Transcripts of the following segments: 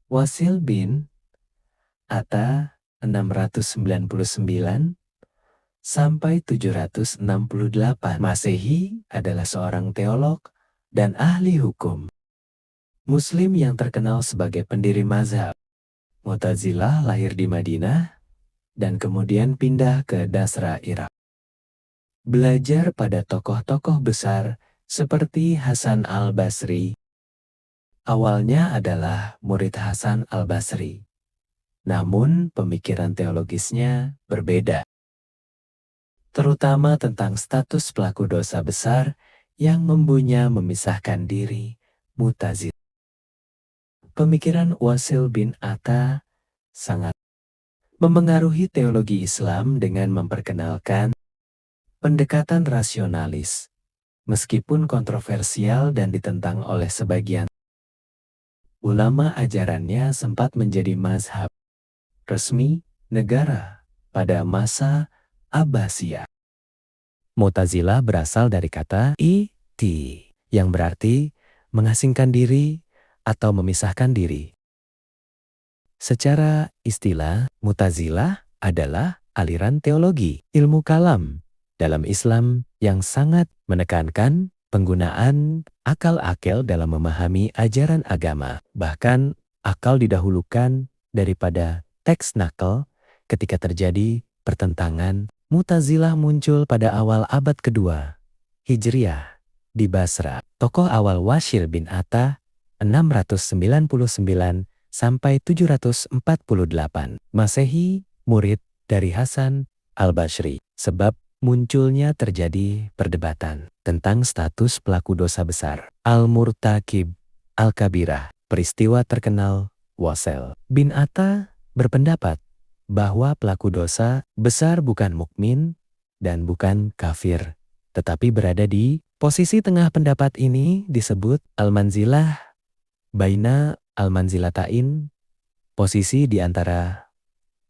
Wasil bin Atta 699 sampai 768 Masehi adalah seorang teolog dan ahli hukum Muslim yang terkenal sebagai pendiri mazhab Mu'tazilah. Lahir di Madinah dan kemudian pindah ke Basra, Irak. Belajar pada tokoh-tokoh besar seperti Hasan al-Basri. Awalnya adalah murid Hasan al-Basri, namun pemikiran teologisnya berbeda, terutama tentang status pelaku dosa besar yang membunya memisahkan diri, Mu'tazilah. Pemikiran Wasil bin Atta sangat memengaruhi teologi Islam dengan memperkenalkan pendekatan rasionalis, meskipun kontroversial dan ditentang oleh sebagian ulama. Ajarannya sempat menjadi mazhab resmi negara pada masa Abbasiyah. Mu'tazilah berasal dari kata i'ti yang berarti mengasingkan diri atau memisahkan diri. Secara istilah, Mu'tazilah adalah aliran teologi ilmu kalam dalam Islam yang sangat menekankan penggunaan akal dalam memahami ajaran agama. Bahkan akal didahulukan daripada teks nakal. Ketika terjadi pertentangan, Mu'tazilah muncul pada awal abad kedua Hijriah di Basra. Tokoh awal Wasil bin Atta 699 sampai 748 Masehi, murid dari Hasan al-Basri. Sebab munculnya terjadi perdebatan tentang status pelaku dosa besar. Al-Murtakib al-Kabirah, peristiwa terkenal Wasil bin Atta berpendapat bahwa pelaku dosa besar bukan mukmin dan bukan kafir, tetapi berada di posisi tengah. Pendapat ini disebut al-manzilah baina al-manzilatain, posisi di antara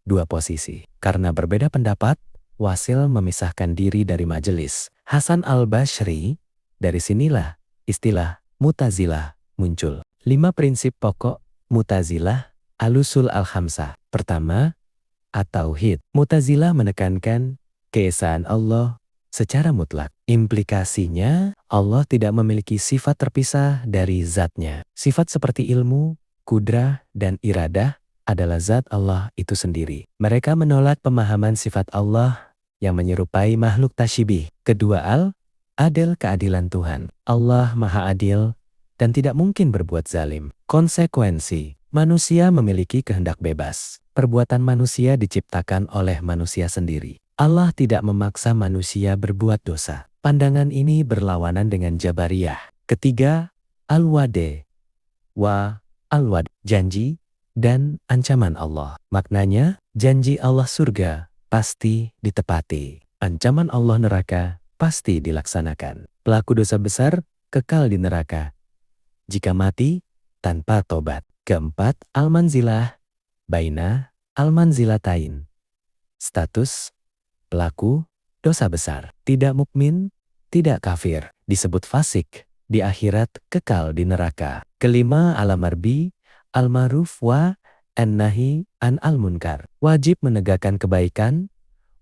dua posisi. Karena berbeda pendapat, Wasil memisahkan diri dari majelis Hasan al-Basri. Dari sinilah istilah Mu'tazilah muncul. 5 prinsip pokok Mu'tazilah al-usul al-khamsah. Pertama, at-tauhid. Mu'tazilah menekankan keesaan Allah secara mutlak. Implikasinya, Allah tidak memiliki sifat terpisah dari zatnya. Sifat seperti ilmu, kudrah, dan iradah adalah zat Allah itu sendiri. Mereka menolak pemahaman sifat Allah yang menyerupai makhluk tasyibih. Kedua, adil, keadilan Tuhan. Allah maha adil dan tidak mungkin berbuat zalim. Konsekuensi, manusia memiliki kehendak bebas. Perbuatan manusia diciptakan oleh manusia sendiri. Allah tidak memaksa manusia berbuat dosa. Pandangan ini berlawanan dengan Jabariyah. Ketiga, al-wa'd wa al-wa'd, janji dan ancaman Allah. Maknanya, janji Allah surga pasti ditepati. Ancaman Allah neraka pasti dilaksanakan. Pelaku dosa besar kekal di neraka jika mati tanpa tobat. Keempat, al-manzilah baina al-manzilatain, status pelaku dosa besar. Tidak mukmin, tidak kafir, disebut fasik. Di akhirat kekal di neraka. Kelima, al-marbi al-maruf wa an-nahi an al-munkar. Wajib menegakkan kebaikan,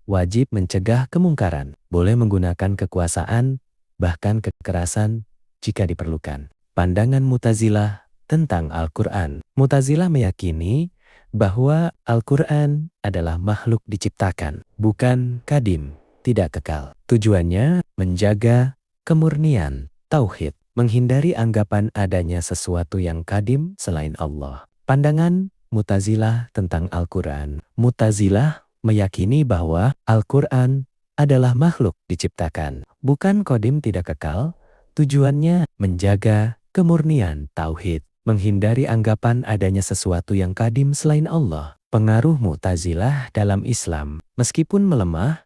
wajib mencegah kemungkaran. Boleh menggunakan kekuasaan, bahkan kekerasan jika diperlukan. Pandangan Mu'tazilah tentang Al-Quran. Mu'tazilah meyakini bahwa Al-Quran adalah makhluk diciptakan, bukan kadim, tidak kekal. Tujuannya menjaga kemurnian tauhid, menghindari anggapan adanya sesuatu yang kadim selain Allah. Pandangan Mu'tazilah tentang Al-Quran. Mu'tazilah meyakini bahwa Al-Quran adalah makhluk diciptakan, bukan kodim tidak kekal. Tujuannya menjaga kemurnian tauhid, menghindari anggapan adanya sesuatu yang kadim selain Allah. Pengaruh Mu'tazilah dalam Islam. Meskipun melemah,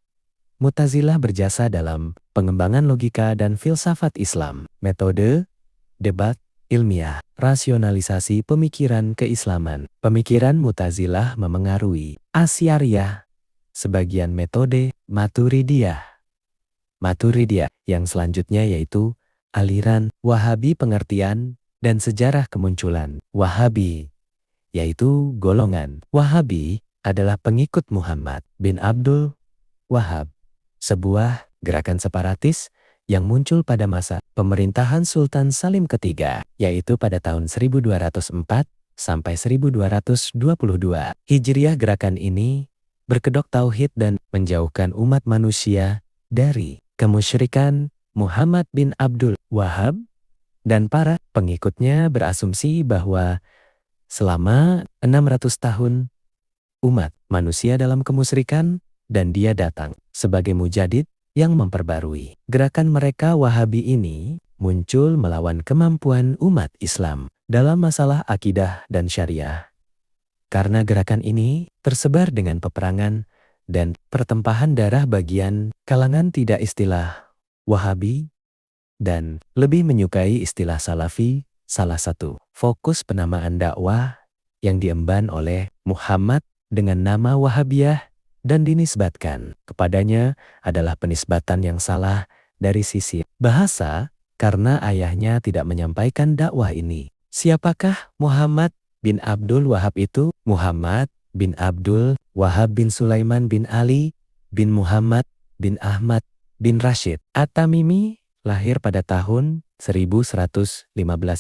Mu'tazilah berjasa dalam pengembangan logika dan filsafat Islam, metode, debat, ilmiah, rasionalisasi pemikiran keislaman. Pemikiran Mu'tazilah memengaruhi Asy'ariyah, sebagian metode Maturidiyah yang selanjutnya yaitu aliran Wahabi. Pengertian dan sejarah kemunculan Wahabi yaitu golongan Wahabi adalah pengikut Muhammad bin Abdul Wahab, sebuah gerakan separatis yang muncul pada masa pemerintahan Sultan Salim III, yaitu pada tahun 1204 sampai 1222 Hijriah. Gerakan ini berkedok tauhid dan menjauhkan umat manusia dari kemusyrikan. Muhammad bin Abdul Wahab dan para pengikutnya berasumsi bahwa selama 600 tahun umat manusia dalam kemusyrikan dan dia datang sebagai mujadid yang memperbarui. Gerakan mereka Wahabi ini muncul melawan kemampuan umat Islam dalam masalah akidah dan syariah. Karena gerakan ini tersebar dengan peperangan dan pertempahan darah, bagian kalangan tidak istilah Wahabi dan lebih menyukai istilah Salafi. Salah satu fokus penamaan dakwah yang diemban oleh Muhammad dengan nama Wahabiyah dan dinisbatkan kepadanya adalah penisbatan yang salah dari sisi bahasa karena ayahnya tidak menyampaikan dakwah ini. Siapakah Muhammad bin Abdul Wahab itu? Muhammad bin Abdul Wahab bin Sulaiman bin Ali bin Muhammad bin Ahmad bin Rashid At-Tamimi lahir pada tahun 1115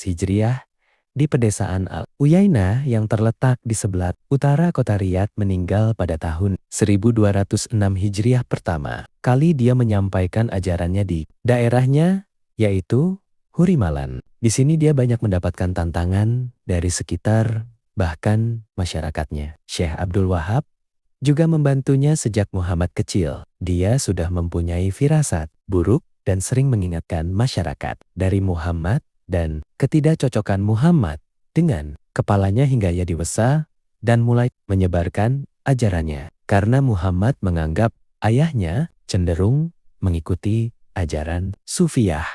Hijriah di pedesaan Al-Uyainah yang terletak di sebelah utara kota Riyadh. Meninggal pada tahun 1206 Hijriah. Pertama kali dia menyampaikan ajarannya di daerahnya, yaitu Hurimalan. Di sini dia banyak mendapatkan tantangan dari sekitar, bahkan masyarakatnya. Syekh Abdul Wahab juga membantunya sejak Muhammad kecil. Dia sudah mempunyai firasat buruk dan sering mengingatkan masyarakat dari Muhammad dan ketidakcocokan Muhammad dengan kepalanya hingga ia dewasa dan mulai menyebarkan ajarannya. Karena Muhammad menganggap ayahnya cenderung mengikuti ajaran Sufiyah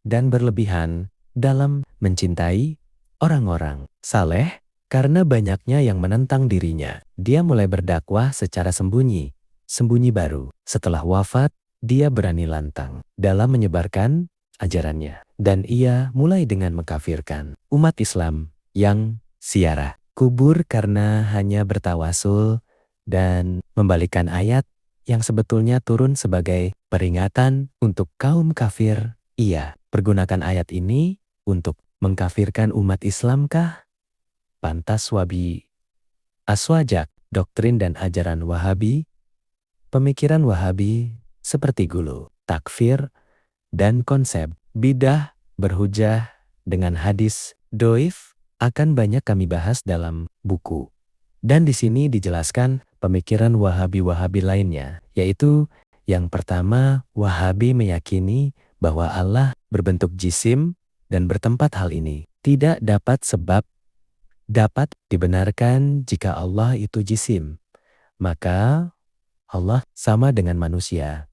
dan berlebihan dalam mencintai orang-orang saleh. Karena banyaknya yang menentang dirinya, dia mulai berdakwah secara sembunyi baru. Setelah wafat, dia berani lantang dalam menyebarkan ajarannya. Dan ia mulai dengan mengkafirkan umat Islam yang ziarah kubur karena hanya bertawasul dan membalikkan ayat yang sebetulnya turun sebagai peringatan untuk kaum kafir. Ia pergunakan ayat ini untuk mengkafirkan umat Islamkah? Pantas Wabi Aswajak, doktrin dan ajaran Wahabi. Pemikiran Wahabi seperti gulu, takfir, dan konsep bidah berhujah dengan hadis doif akan banyak kami bahas dalam buku. Dan di sini dijelaskan pemikiran Wahabi-Wahabi lainnya, yaitu yang pertama, Wahabi meyakini bahwa Allah berbentuk jisim dan bertempat. Hal ini tidak dapat dibenarkan jika Allah itu jisim, maka Allah sama dengan manusia.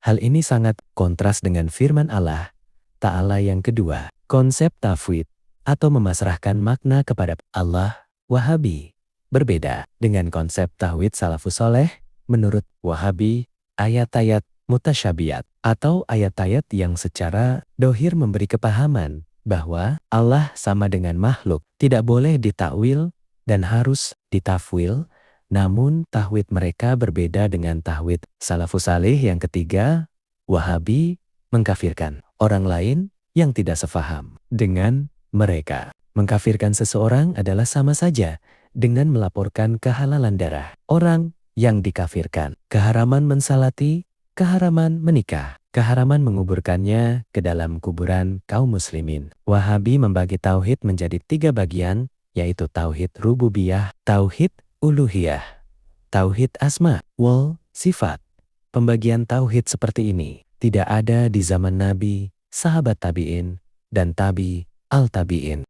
Hal ini sangat kontras dengan firman Allah Ta'ala yang kedua. Konsep tafwid atau memasrahkan makna kepada Allah Wahabi berbeda dengan konsep tauhid salafus soleh. Menurut Wahabi, ayat-ayat mutasyabihat atau ayat-ayat yang secara dohir memberi kepahaman bahwa Allah sama dengan makhluk tidak boleh ditakwil dan harus ditafwil. Namun tauhid mereka berbeda dengan tauhid salafus saleh. Yang ketiga, Wahabi mengkafirkan orang lain yang tidak sefaham dengan mereka. Mengkafirkan seseorang adalah sama saja dengan melaporkan kehalalan darah orang yang dikafirkan, keharaman mensalati, keharaman menikah, keharaman menguburkannya ke dalam kuburan kaum muslimin. Wahabi membagi tauhid menjadi 3 bagian, yaitu tauhid rububiyah, tauhid uluhiyah, tauhid asma wal sifat. Pembagian tauhid seperti ini tidak ada di zaman Nabi, sahabat tabi'in, dan tabi al-tabi'in.